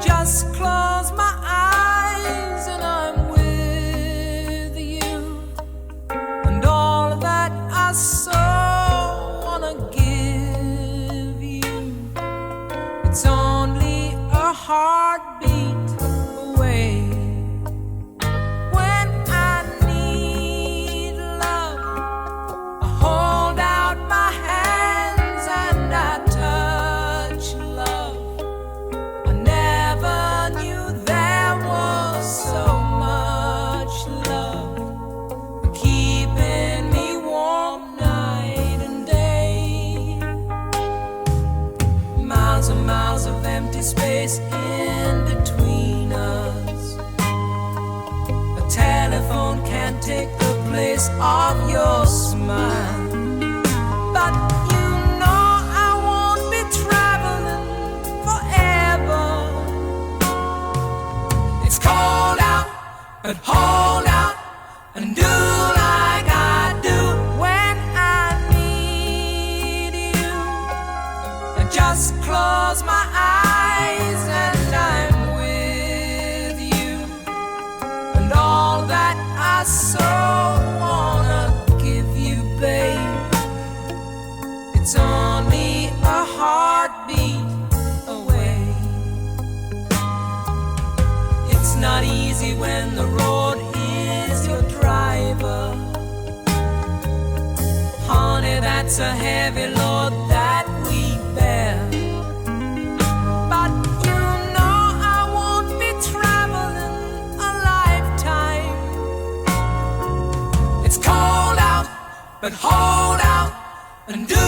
Just close my eyes and I'm with you, and all that I so wanna give you, it's only a heartbeat away. When I need love, I hold out my hands and I touch love. I never knew there was so much love keeping me warm night and day. Miles and miles of empty space in between us. A telephone can't take the place of your smile. But you know I won't be traveling forever. It's cold out, but hold out and do like I do. When I need you, I just close my eyes and I'm with you, and all that I so wanna give you, babe, it's only a heartbeat away. It's not easy when the road is your driver. Honey, that's a heavy load that we bear. But you know I won't be traveling a lifetime. It's cold out, but hold out and do